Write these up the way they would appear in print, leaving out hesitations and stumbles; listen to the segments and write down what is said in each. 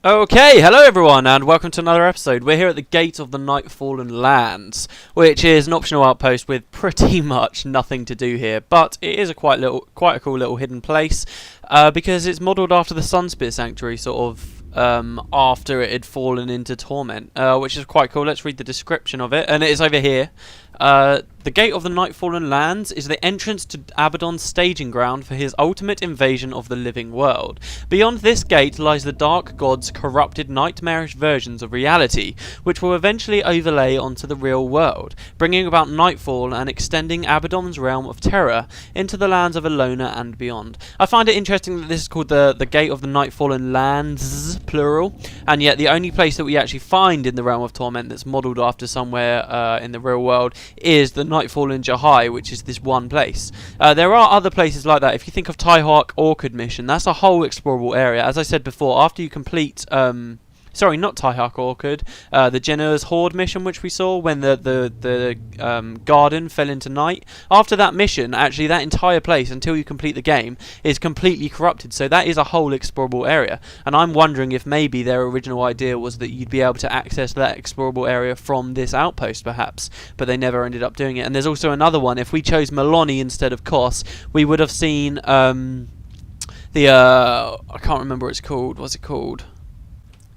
Okay, hello everyone and welcome to another episode. We're here at the gate of the Nightfallen lands, which is an optional outpost with pretty much nothing to do here, but it is a quite a cool little hidden place because it's modelled after the Sunspears sanctuary, sort of after it had fallen into torment, which is quite cool. Let's read the description of it, and it is over here. The gate of the Nightfallen lands is the entrance to Abaddon's staging ground for his ultimate invasion of the living world. Beyond this gate lies the dark god's corrupted nightmarish versions of reality, which will eventually overlay onto the real world, bringing about nightfall and extending Abaddon's realm of terror into the lands of Alona and beyond. I find it interesting that this is called the gate of the Nightfallen lands, plural, and yet the only place that we actually find in the Realm of Torment that's modelled after somewhere in the real world is the Nightfallen Jahai, which is this one place. There are other places like that. If you think of Tyhark Orchid mission, that's a whole explorable area. As I said before, after you complete sorry, not Tyhark Orchid, the Jenner's Horde mission, which we saw when the garden fell into night. After that mission, actually that entire place, until you complete the game, is completely corrupted. So that is a whole explorable area. And I'm wondering if maybe their original idea was that you'd be able to access that explorable area from this outpost, perhaps. But they never ended up doing it. And there's also another one. If we chose Maloney instead of Kos, we would have seen I can't remember what it's called. What's it called?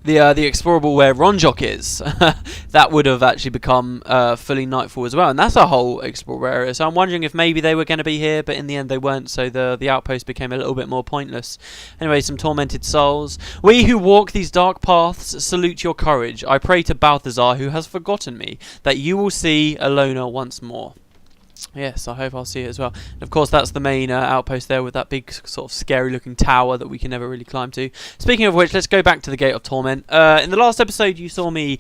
The explorable where Ronjok is. That would have actually become fully Nightfall as well, and that's a whole explorable area. So I'm wondering if maybe they were going to be here, but in the end they weren't, so the outpost became a little bit more pointless. Anyway, some tormented souls. We who walk these dark paths salute your courage. I pray to Balthazar, who has forgotten me, that you will see Alona once more. Yes, I hope I'll see it as well. And of course, that's the main outpost there with that big sort of scary looking tower that we can never really climb to. Speaking of which, let's go back to the Gate of Torment. In the last episode, you saw me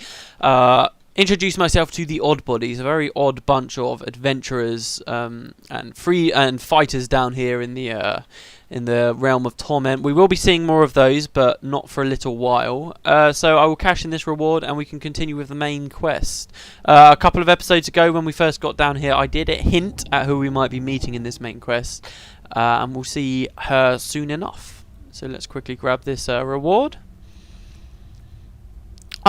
introduce myself to the Odd Bodies, a very odd bunch of adventurers and fighters down here in the Realm of Torment. We will be seeing more of those, but not for a little while. So I will cash in this reward and we can continue with the main quest. A couple of episodes ago when we first got down here, I did hint at who we might be meeting in this main quest. And we'll see her soon enough. So let's quickly grab this reward.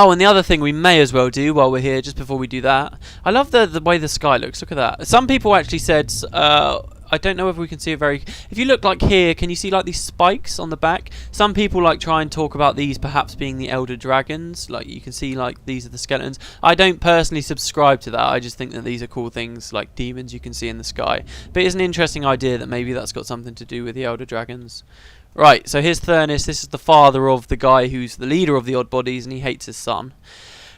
Oh, and the other thing we may as well do while we're here, just before we do that, I love the way the sky looks. Look at that. Some people actually said, I don't know if we can see it very... If you look like here, can you see like these spikes on the back? Some people like try and talk about these perhaps being the elder dragons. Like you can see like these are the skeletons. I don't personally subscribe to that. I just think that these are cool things like demons you can see in the sky. But it's an interesting idea that maybe that's got something to do with the elder dragons. Right, so here's Thurnis. This is the father of the guy who's the leader of the Odd Bodies, and he hates his son.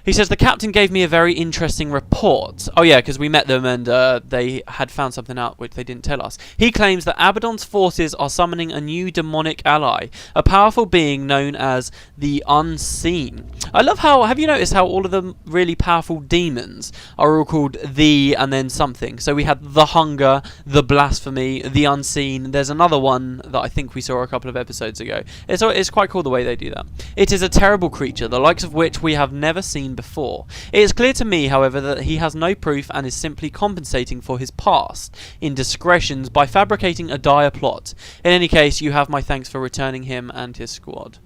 He says, the captain gave me a very interesting report. Oh yeah, because we met them and they had found something out which they didn't tell us. He claims that Abaddon's forces are summoning a new demonic ally, a powerful being known as the Unseen. I love how, have you noticed how all of the really powerful demons are all called the and then something? So we had the Hunger, the Blasphemy, the Unseen. There's another one that I think we saw a couple of episodes ago. It's quite cool the way they do that. It is a terrible creature, the likes of which we have never seen before. It is clear to me, however, that he has no proof and is simply compensating for his past indiscretions by fabricating a dire plot. In any case, you have my thanks for returning him and his squad.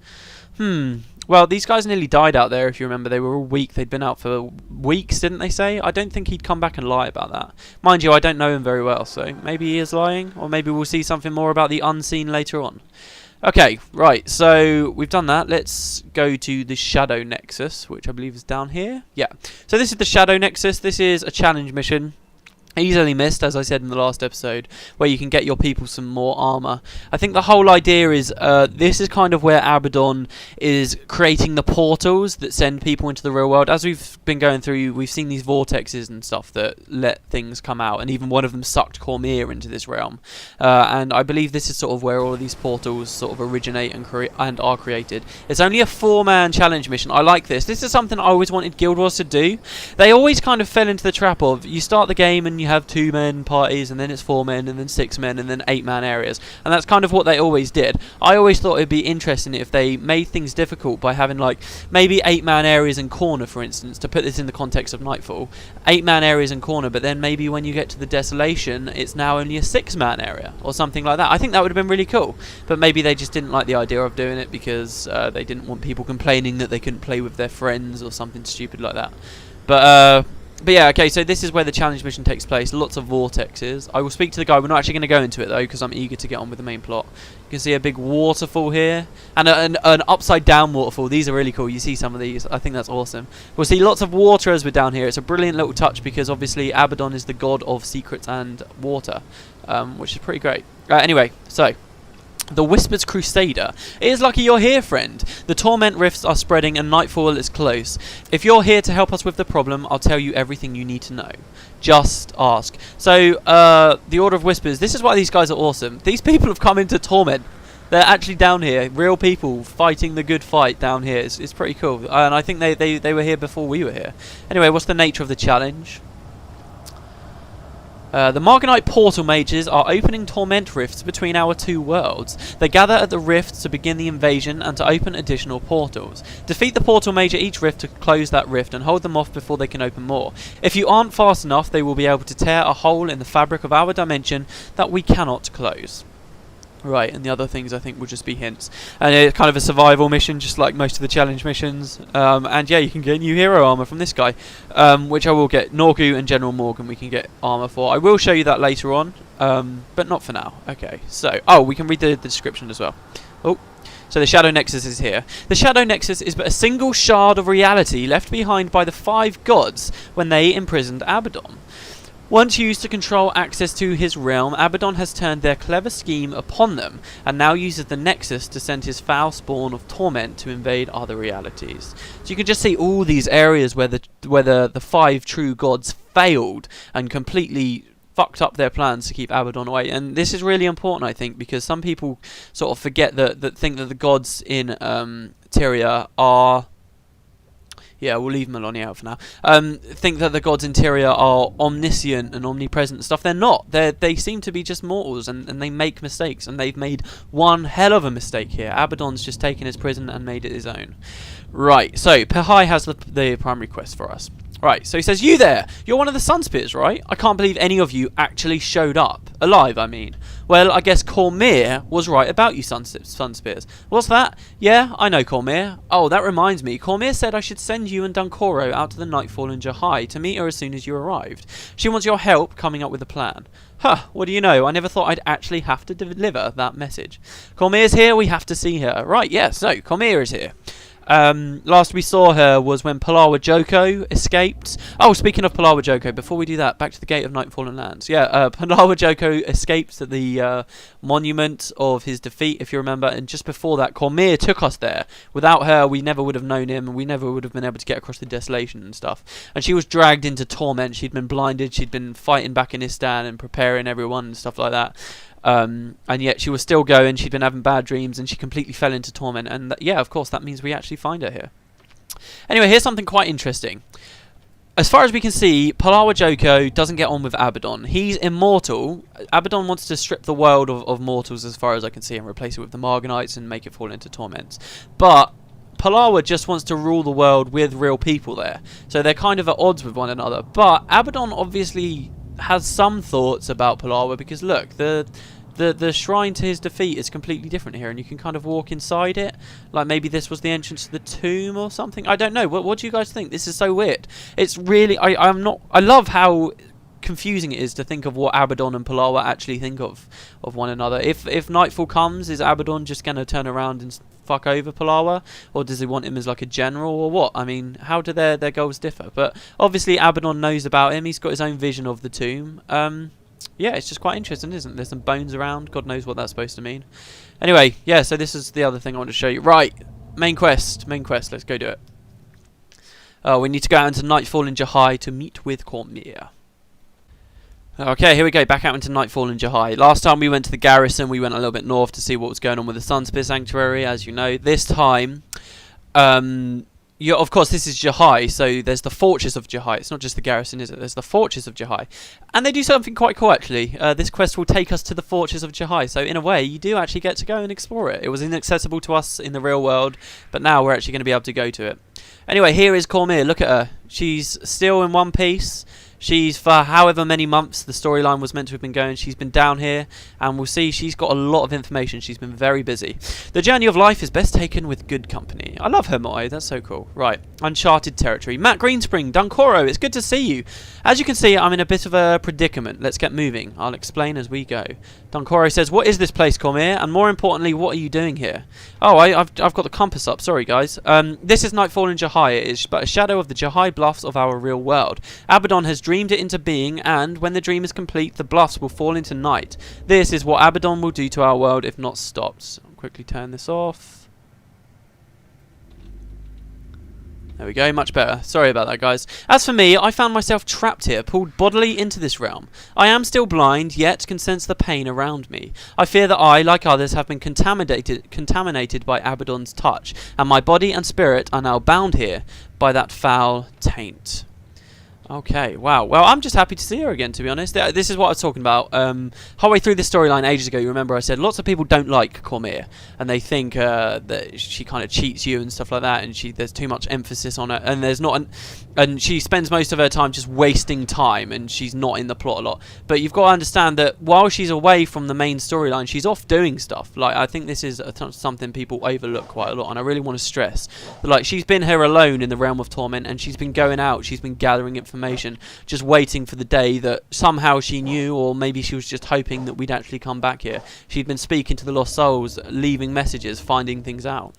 Well, these guys nearly died out there, if you remember. They were all weak. They'd been out for weeks, didn't they say? I don't think he'd come back and lie about that. Mind you, I don't know him very well, so maybe he is lying, or maybe we'll see something more about the Unseen later on. Okay, right, so we've done that. Let's go to the Shadow Nexus, which I believe is down here. Yeah, so this is the Shadow Nexus. This is a challenge mission. Easily missed, as I said in the last episode, where you can get your people some more armor. I think the whole idea is this is kind of where Abaddon is creating the portals that send people into the real world. As we've been going through, we've seen these vortexes and stuff that let things come out, and even one of them sucked Cormyr into this realm. And I believe this is sort of where all of these portals sort of originate and are created. It's only a 4-man challenge mission. I like this. This is something I always wanted Guild Wars to do. They always kind of fell into the trap of you start the game and you you have 2-man parties, and then it's 4-men, and then 6-men, and then 8-man areas. And that's kind of what they always did. I always thought it'd be interesting if they made things difficult by having like maybe 8-man areas and corner, for instance, to put this in the context of Nightfall. 8-man areas and corner, but then maybe when you get to the Desolation, it's now only a 6-man area or something like that. I think that would have been really cool. But maybe they just didn't like the idea of doing it because they didn't want people complaining that they couldn't play with their friends or something stupid like that. But yeah, okay, so this is where the challenge mission takes place. Lots of vortexes. I will speak to the guy. We're not actually going to go into it, though, because I'm eager to get on with the main plot. You can see a big waterfall here. And an upside-down waterfall. These are really cool. You see some of these. I think that's awesome. We'll see lots of water as we're down here. It's a brilliant little touch because, obviously, Abaddon is the god of secrets and water, which is pretty great. Anyway, so... The Whispered Crusader. It is lucky you're here, friend. The torment rifts are spreading and nightfall is close. If you're here to help us with the problem, I'll tell you everything you need to know. Just ask. So, the Order of Whispers. This is why these guys are awesome. These people have come into torment. They're actually down here. Real people fighting the good fight down here. It's pretty cool. And I think they were here before we were here. Anyway, what's the nature of the challenge? The Marganite portal mages are opening torment rifts between our two worlds. They gather at the rifts to begin the invasion and to open additional portals. Defeat the portal mage at each rift to close that rift and hold them off before they can open more. If you aren't fast enough, they will be able to tear a hole in the fabric of our dimension that we cannot close. Right, and the other things I think will just be hints. And it's kind of a survival mission, just like most of the challenge missions. And yeah, you can get new hero armor from this guy, which I will get. Norgu and General Morgan we can get armor for. I will show you that later on, but not for now. Okay, so, oh, we can read the description as well. Oh, so the Shadow Nexus is here. The Shadow Nexus is but a single shard of reality left behind by the 5 gods when they imprisoned Abaddon. Once used to control access to his realm, Abaddon has turned their clever scheme upon them, and now uses the Nexus to send his foul spawn of torment to invade other realities. So you can just see all these areas where the 5 true gods failed and completely fucked up their plans to keep Abaddon away. And this is really important, I think, because some people sort of forget that think that the gods in Tyria are... Yeah, we'll leave Melania out for now. Think that the gods in Tyria are omniscient and omnipresent and stuff. They're not. They seem to be just mortals, and they make mistakes. And they've made one hell of a mistake here. Abaddon's just taken his prison and made it his own. Right, so Pahai has the primary quest for us. Right, so he says, you there! You're one of the Sunspears, right? I can't believe any of you actually showed up. Alive, I mean. Well, I guess Cormyr was right about you, Sunspears. What's that? Yeah, I know Cormyr. Oh, that reminds me. Cormyr said I should send you and Dunkoro out to the Nightfallen Jahai to meet her as soon as you arrived. She wants your help coming up with a plan. Huh, what do you know? I never thought I'd actually have to deliver that message. Cormyr's here, we have to see her. Right, yes, so Cormyr is here. Last we saw her was when Palawa Joko escaped. Oh, speaking of Palawa Joko, before we do that, back to the Gate of Nightfallen Lands. Yeah, Palawa Joko escaped at the monument of his defeat, if you remember, and just before that, Cormyr took us there. Without her, we never would have known him, and we never would have been able to get across the Desolation and stuff. And she was dragged into torment. She'd been blinded. She'd been fighting back in Istan and preparing everyone and stuff like that. And yet she was still going, she'd been having bad dreams, and she completely fell into torment. And yeah, of course, that means we actually find her here. Anyway, here's something quite interesting. As far as we can see, Palawa Joko doesn't get on with Abaddon. He's immortal. Abaddon wants to strip the world of mortals, as far as I can see, and replace it with the Marganites and make it fall into torments. But Palawa just wants to rule the world with real people there. So they're kind of at odds with one another. But Abaddon obviously has some thoughts about Palawa, because look, the shrine to his defeat is completely different here, and you can kind of walk inside it. Like maybe this was the entrance to the tomb or something. I don't know. What do you guys think? This is so weird. It's really... I love how confusing it is to think of what Abaddon and Palawa actually think of one another. If Nightfall comes, is Abaddon just going to turn around and fuck over Palawa, or does he want him as like a general, or what? I mean, how do their goals differ? But obviously Abaddon knows about him. He's got his own vision of the tomb. Yeah, it's just quite interesting, isn't it? There's some bones around. God knows what that's supposed to mean. Anyway, yeah, so this is the other thing I want to show you. Right, main quest. Let's go do it. We need to go out into Nightfallen Jahai to meet with Cormyr. Okay, here we go, back out into Nightfallen Jahai. Last time we went to the garrison, we went a little bit north to see what was going on with the Sunspear Sanctuary, as you know. This time, Of course, this is Jahai, so there's the Fortress of Jahai. It's not just the garrison, is it? There's the Fortress of Jahai. And they do something quite cool, actually. This quest will take us to the Fortress of Jahai, so in a way, you do actually get to go and explore it. It was inaccessible to us in the real world, but now we're actually going to be able to go to it. Anyway, here is Cormyr. Look at her. She's still in one piece. She's, for however many months the storyline was meant to have been going, she's been down here, and we'll see she's got a lot of information. She's been very busy. The journey of life is best taken with good company. I love her motto. That's so cool. Right. Uncharted territory. Matt Greenspring, Dunkoro, it's good to see you. As you can see, I'm in a bit of a predicament. Let's get moving. I'll explain as we go. Dunkoro says, what is this place, Cormyr? And more importantly, what are you doing here? Oh, I've got the compass up. Sorry, guys. This is Nightfall in Jahai. It is but a shadow of the Jahai bluffs of our real world. Abaddon has dreamed it into being, and when the dream is complete, the bluffs will fall into night. This is what Abaddon will do to our world if not stopped. I'll quickly turn this off. There we go, much better. Sorry about that, guys. As for me, I found myself trapped here, pulled bodily into this realm. I am still blind, yet can sense the pain around me. I fear that I, like others, have been contaminated by Abaddon's touch, and my body and spirit are now bound here by that foul taint. Okay, wow. Well, I'm just happy to see her again, to be honest. This is what I was talking about. Halfway through this storyline ages ago, you remember I said lots of people don't like Cormyr, and they think that she kind of cheats you and stuff like that, and there's too much emphasis on it, and there's not and she spends most of her time just wasting time, and she's not in the plot a lot. But you've got to understand that while she's away from the main storyline, she's off doing stuff. Like, I think this is something people overlook quite a lot, and I really want to stress that, like, she's been here alone in the Realm of Torment, and she's been going out, she's been gathering information, just waiting for the day that somehow she knew, or maybe she was just hoping that we'd actually come back here. She'd been speaking to the lost souls, leaving messages, finding things out.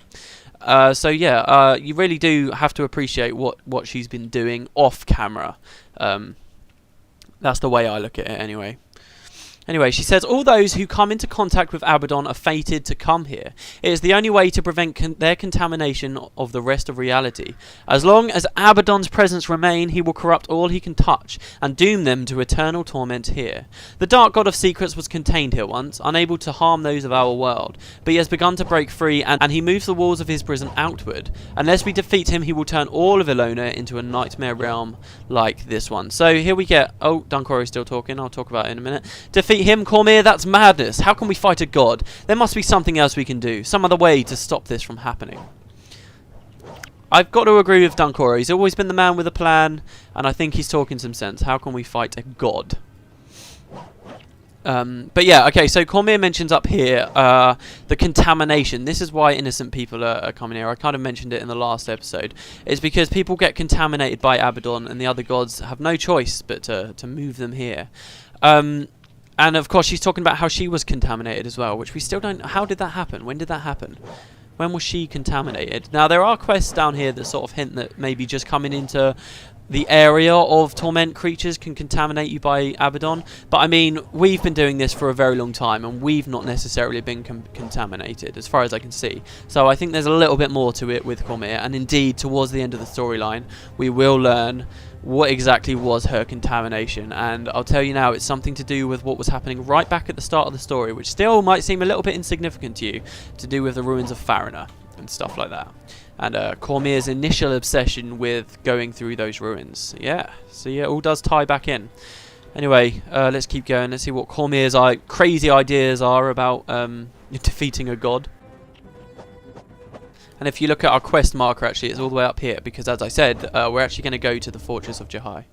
So yeah, you really do have to appreciate what she's been doing off camera. That's the way I look at it anyway. Anyway, she says, all those who come into contact with Abaddon are fated to come here. It is the only way to prevent their contamination of the rest of reality. As long as Abaddon's presence remain, he will corrupt all he can touch, and doom them to eternal torment here. The Dark God of Secrets was contained here once, unable to harm those of our world, but he has begun to break free, and he moves the walls of his prison outward. Unless we defeat him, he will turn all of Ilona into a nightmare realm like this one. So here we get... Oh, Dunkoro's still talking. I'll talk about it in a minute. Defeat him, Cormyr, that's madness. How can we fight a god? There must be something else we can do, some other way to stop this from happening. I've got to agree with Dunkoro. He's always been the man with a plan, and I think he's talking some sense. How can we fight a god? But yeah, okay, so Cormyr mentions up here the contamination. This is why innocent people are coming here. I kind of mentioned it in the last episode. It's because people get contaminated by Abaddon, and the other gods have no choice but to move them here. And of course she's talking about how she was contaminated as well, which we still don't... How did that happen? When did that happen? When was she contaminated? Now, there are quests down here that sort of hint that maybe just coming into the area of torment creatures can contaminate you by Abaddon. But I mean, we've been doing this for a very long time, and we've not necessarily been contaminated, as far as I can see. So I think there's a little bit more to it with Cormyr, and indeed, towards the end of the storyline, we will learn what exactly was her contamination. And I'll tell you now, it's something to do with what was happening right back at the start of the story, which still might seem a little bit insignificant to you, to do with the ruins of Farina and stuff like that. And Cormyr's initial obsession with going through those ruins. Yeah, so yeah, it all does tie back in. Anyway, let's keep going. Let's see what Cormyr's crazy ideas are about defeating a god. And if you look at our quest marker, actually, it's all the way up here, because as I said, we're actually going to go to the Fortress of Jahai.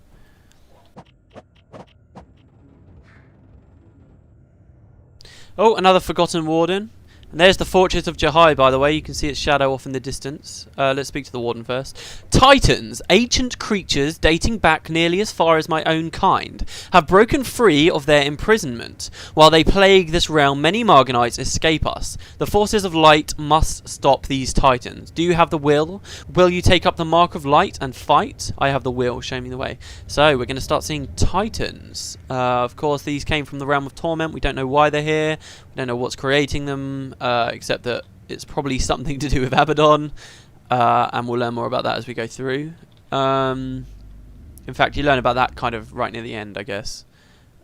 Oh, another forgotten warden. And there's the Fortress of Jahai, by the way. You can see its shadow off in the distance. Let's speak to the warden first. Titans, ancient creatures dating back nearly as far as my own kind, have broken free of their imprisonment. While they plague this realm, many Marganites escape us. The forces of light must stop these titans. Do you have the will? Will you take up the mark of light and fight? I have the will. Show me the way. So, we're going to start seeing titans. Of course, these came from the Realm of Torment. We don't know why they're here. We don't know what's creating them. Except that it's probably something to do with Abaddon, and we'll learn more about that as we go through. In fact, you learn about that kind of right near the end, I guess.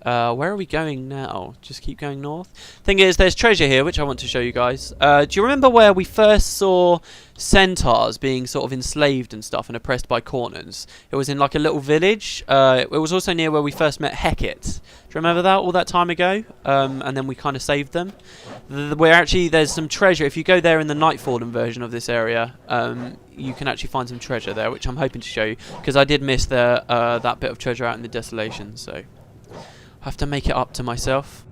Where are we going now? Just keep going north. Thing is, there's treasure here, which I want to show you guys. Do you remember where we first saw centaurs being sort of enslaved and stuff and oppressed by corners? It was in like a little village. It was also near where we first met Hecate. Do you remember that all that time ago? And then we kind of saved them. There's some treasure. If you go there in the Nightfallen version of this area, you can actually find some treasure there, which I'm hoping to show you, because I did miss that bit of treasure out in the Desolation, so I have to make it up to myself.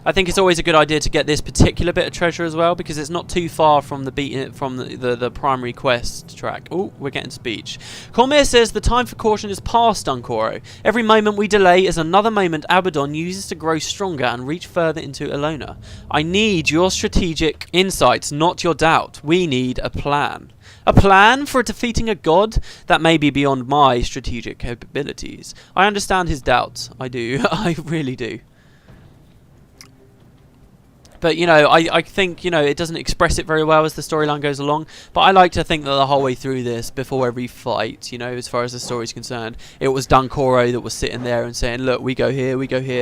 I think it's always a good idea to get this particular bit of treasure as well, because it's not too far from the primary quest track. Oh, we're getting speech. Cormyr says the time for caution is past, Dunkoro. Every moment we delay is another moment Abaddon uses to grow stronger and reach further into Elona. I need your strategic insights, not your doubt. We need a plan. A plan for defeating a god? That may be beyond my strategic capabilities. I understand his doubts. I do. I really do. But, you know, I think, you know, it doesn't express it very well as the storyline goes along. But I like to think that the whole way through this, before every fight, you know, as far as the story's concerned, it was Dunkoro that was sitting there and saying, look, we go here,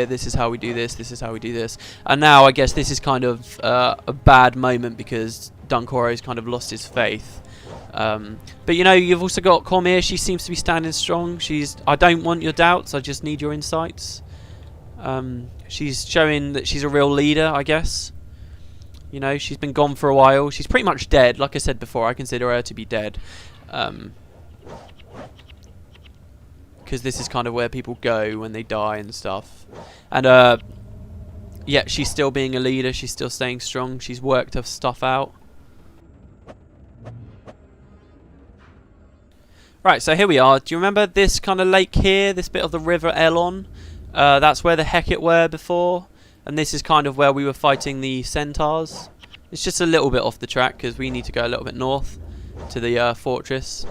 this is how we do this, this is how we do this. And now I guess this is kind of a bad moment because Dunkoro's kind of lost his faith. But, you know, you've also got Cormyr. She seems to be standing strong. I don't want your doubts, I just need your insights. She's showing that she's a real leader, I guess. You know, she's been gone for a while. She's pretty much dead. Like I said before, I consider her to be dead. Because this is kind of where people go when they die and stuff. And, yeah, she's still being a leader. She's still staying strong. She's worked her stuff out. Right, so here we are. Do you remember this kind of lake here? This bit of the river Elon? That's where the Hecate were before, and this is kind of where we were fighting the centaurs. It's just a little bit off the track because we need to go a little bit north to the fortress.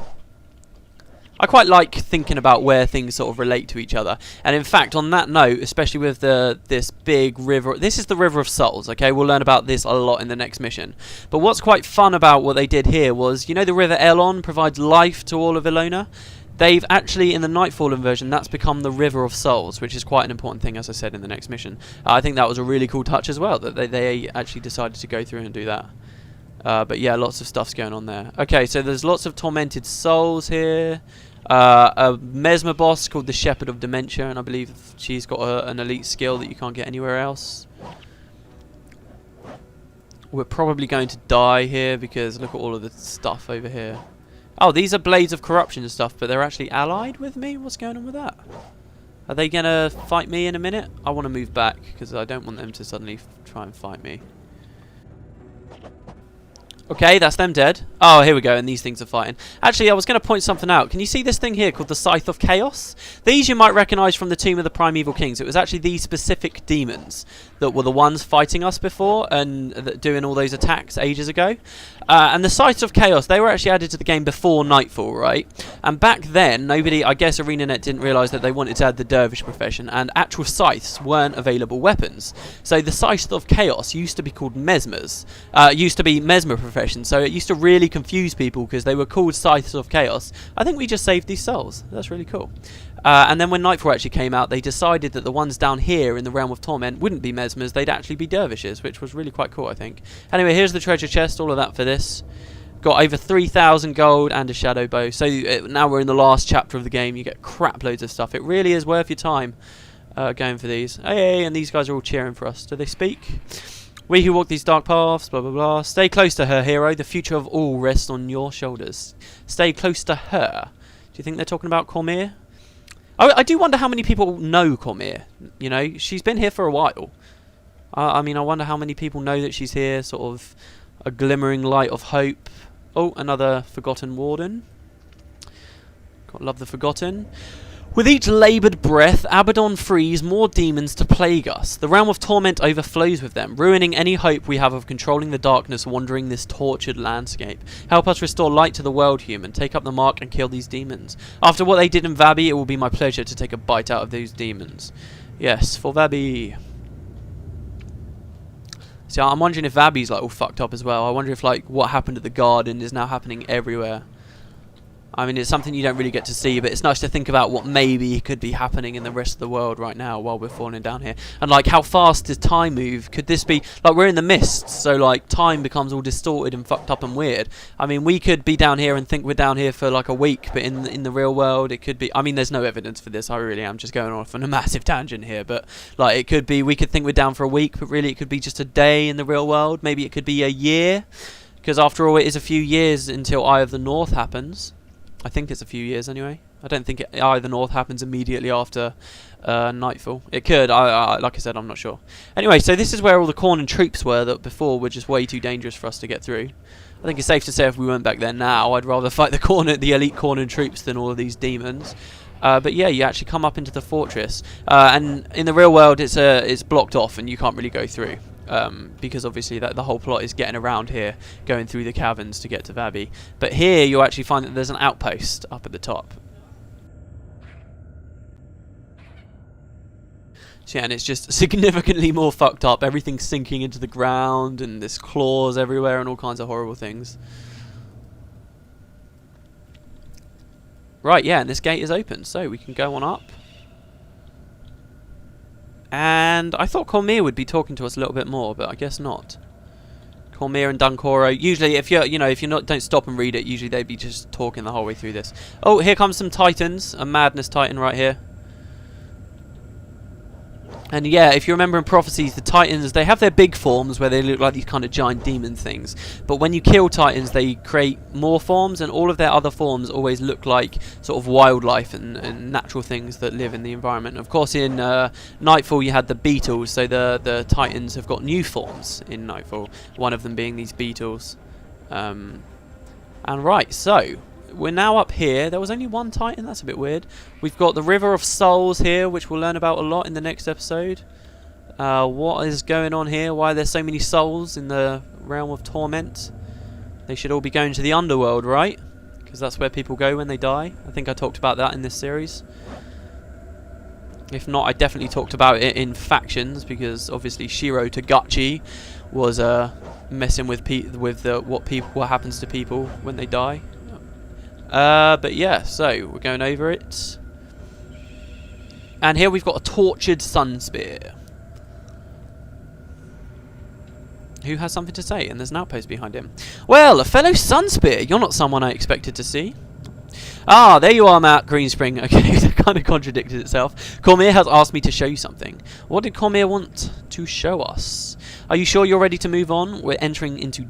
I quite like thinking about where things sort of relate to each other, and in fact, on that note, especially with this big river, this is the River of Souls. Okay, we'll learn about this a lot in the next mission. But what's quite fun about what they did here was, you know, the River Elon provides life to all of Elona. They've actually, in the Nightfallen version, that's become the River of Souls, which is quite an important thing, as I said, in the next mission. I think that was a really cool touch as well, that they actually decided to go through and do that. But yeah, lots of stuff's going on there. Okay, so there's lots of tormented souls here. A Mesmer boss called the Shepherd of Dementia, and I believe she's got an elite skill that you can't get anywhere else. We're probably going to die here because look at all of the stuff over here. Oh, these are Blades of Corruption and stuff, but they're actually allied with me? What's going on with that? Are they going to fight me in a minute? I want to move back, because I don't want them to suddenly try and fight me. Okay, that's them dead. Oh, here we go, and these things are fighting. Actually, I was going to point something out. Can you see this thing here called the Scythe of Chaos? These you might recognise from the Tomb of the Primeval Kings. It was actually these specific demons that were the ones fighting us before and doing all those attacks ages ago. And the Scythes of Chaos, they were actually added to the game before Nightfall, right? And back then, nobody, I guess ArenaNet didn't realise that they wanted to add the Dervish profession, and actual scythes weren't available weapons. So the Scythe of Chaos used to be called Mesmers. Used to be Mesmer profession. So it used to really confuse people because they were called Scythes of Chaos. I think we just saved these souls. That's really cool. And then when Nightfall actually came out, they decided that the ones down here in the Realm of Torment wouldn't be Mesmers, they'd actually be Dervishes, which was really quite cool, I think. Anyway, here's the treasure chest, all of that for this. Got over 3,000 gold and a shadow bow. So now we're in the last chapter of the game. You get crap loads of stuff. It really is worth your time going for these. Hey, and these guys are all cheering for us. Do they speak? We who walk these dark paths, blah, blah, blah. Stay close to her, hero. The future of all rests on your shoulders. Stay close to her. Do you think they're talking about Cormyr? I do wonder how many people know Cormyr. You know, she's been here for a while. I mean, I wonder how many people know that she's here, sort of a glimmering light of hope. Oh, another forgotten warden. God love the forgotten. With each laboured breath, Abaddon frees more demons to plague us. The Realm of Torment overflows with them, ruining any hope we have of controlling the darkness wandering this tortured landscape. Help us restore light to the world, human. Take up the mark and kill these demons. After what they did in Vabi, it will be my pleasure to take a bite out of those demons. Yes, for Vabi. See, I'm wondering if Vabi's like all fucked up as well. I wonder if like what happened to the garden is now happening everywhere. I mean, it's something you don't really get to see, but it's nice to think about what maybe could be happening in the rest of the world right now while we're falling down here. And like, how fast does time move? Could this be like, we're in the mist, so like time becomes all distorted and fucked up and weird. I mean, we could be down here and think we're down here for like a week, but in the real world it could be, I mean, there's no evidence for this. I really am just going off on a massive tangent here, but like, it could be, we could think we're down for a week, but really it could be just a day in the real world. Maybe it could be a year, because after all, it is a few years until Eye of the North happens. I think it's a few years anyway. I don't think Eye of the North happens immediately after Nightfall. It could. Like I said, I'm not sure. Anyway, so this is where all the Khorne troops were that before were just way too dangerous for us to get through. I think it's safe to say if we went back there now, I'd rather fight the elite Khorne troops than all of these demons. But yeah, you actually come up into the fortress, and in the real world, it's blocked off and you can't really go through. Because obviously the whole plot is getting around here, going through the caverns to get to Vabi. But here you actually find that there's an outpost up at the top. So yeah, and it's just significantly more fucked up. Everything's sinking into the ground and there's claws everywhere and all kinds of horrible things. Right, yeah, and this gate is open, so we can go on up. And I thought Cormyr would be talking to us a little bit more, but I guess not. Cormyr and Dunkoro. Usually, if you're don't stop and read it. Usually they'd be just talking the whole way through this. Oh, here comes some titans. A madness titan right here. And yeah, if you remember in Prophecies, the Titans, they have their big forms where they look like these kind of giant demon things. But when you kill Titans, they create more forms, and all of their other forms always look like sort of wildlife and natural things that live in the environment. Of course, in Nightfall, you had the beetles, so the Titans have got new forms in Nightfall, one of them being these beetles. And right, so we're now up here. There was only one Titan. That's a bit weird. We've got the River of Souls here, which we'll learn about a lot in the next episode. What is going on here? Why are there so many souls in the Realm of Torment? They should all be going to the underworld, right? Because that's where people go when they die. I think I talked about that in this series. If not, I definitely talked about it in Factions, because obviously Shiro Togachi was messing with what happens to people when they die. But yeah, so we're going over it. And here we've got a tortured Sunspear, who has something to say, and there's an outpost behind him. Well, a fellow Sunspear, you're not someone I expected to see. Ah, there you are, Matt Greenspring. Okay, that kind of contradicted itself. Cormyr has asked me to show you something. What did Cormyr want to show us? Are you sure you're ready to move on? We're entering into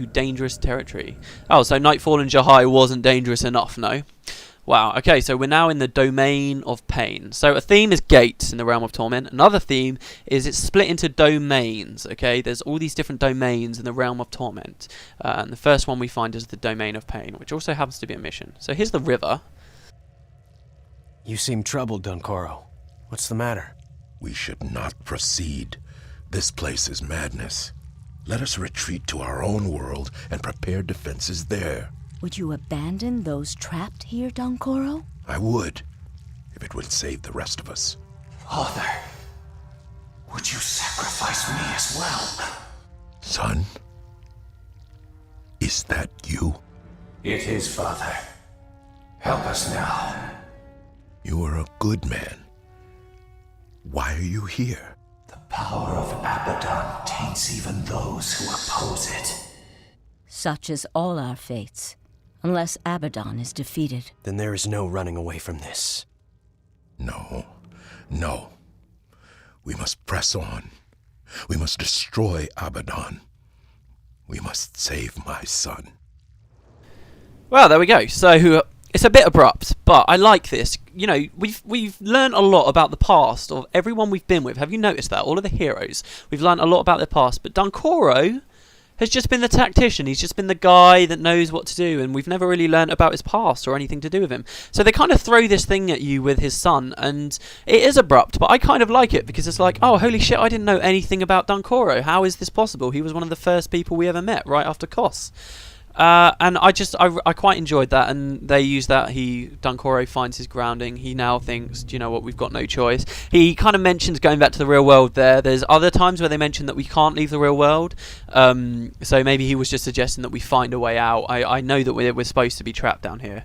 dangerous territory. Oh, so Nightfallen Jahai wasn't dangerous enough, no? Wow, okay, so we're now in the domain of pain. So a theme is gates in the Realm of Torment. Another theme is it's split into domains, okay? There's all these different domains in the Realm of Torment. And the first one we find is the domain of pain, which also happens to be a mission. So here's the river. You seem troubled, Dunkoro. What's the matter? We should not proceed. This place is madness. Let us retreat to our own world and prepare defenses there. Would you abandon those trapped here, Dunkoro? I would, if it would save the rest of us. Father, would you sacrifice me as well? Son? Is that you? It is, Father. Help us now. You are a good man. Why are you here? The power of Abaddon taints even those who oppose it. Such is all our fates, unless Abaddon is defeated. Then there is no running away from this. No. No. We must press on. We must destroy Abaddon. We must save my son. Well, there we go. So it's a bit abrupt, but I like this. You know, we've learned a lot about the past of everyone we've been with. Have you noticed that? All of the heroes. We've learned a lot about their past, but Dunkoro has just been the tactician. He's just been the guy that knows what to do, and we've never really learnt about his past or anything to do with him. So they kind of throw this thing at you with his son, and it is abrupt, but I kind of like it, because it's like, oh, holy shit, I didn't know anything about Dunkoro. How is this possible? He was one of the first people we ever met right after Kos. And I quite enjoyed that, and they use that. Dunkoro finds his grounding. He now thinks, do you know what, we've got no choice. He kind of mentions going back to the real world there. There's other times where they mention that we can't leave the real world. So maybe he was just suggesting that we find a way out. I know that we're supposed to be trapped down here.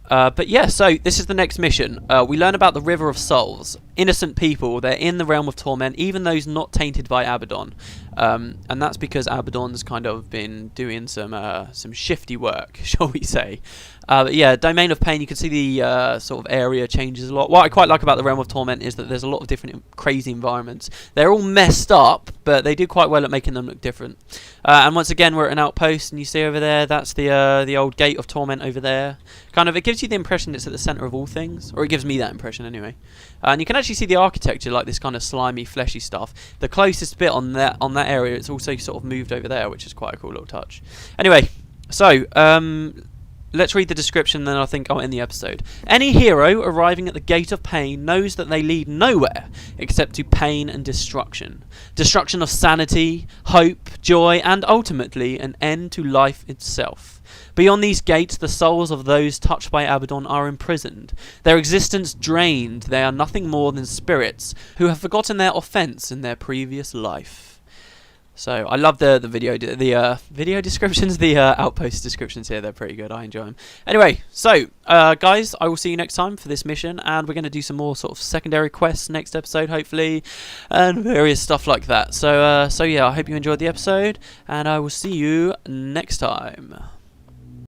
But yeah, so this is the next mission. We learn about the River of Souls. Innocent people, they're in the Realm of Torment, even those not tainted by Abaddon. And that's because Abaddon's kind of been doing some shifty work, shall we say. But yeah, Domain of Pain, you can see the sort of area changes a lot. What I quite like about the Realm of Torment is that there's a lot of different crazy environments. They're all messed up, but they do quite well at making them look different. And once again, we're at an outpost, and you see over there, that's the old Gate of Torment over there. Kind of, it gives you the impression it's at the centre of all things, or it gives me that impression anyway. And you can actually see the architecture, like this kind of slimy, fleshy stuff. The closest bit on that area, it's also sort of moved over there, which is quite a cool little touch. Anyway, so let's read the description, then I think I'll end the episode. Any hero arriving at the Gate of Pain knows that they lead nowhere except to pain and destruction. Destruction of sanity, hope, joy, and ultimately an end to life itself. Beyond these gates, the souls of those touched by Abaddon are imprisoned, their existence drained. They are nothing more than spirits who have forgotten their offence in their previous life. So I love the video descriptions, the outpost descriptions here. They're pretty good. I enjoy them. Anyway, so guys, I will see you next time for this mission, and we're going to do some more sort of secondary quests next episode, hopefully, and various stuff like that. So yeah, I hope you enjoyed the episode, and I will see you next time.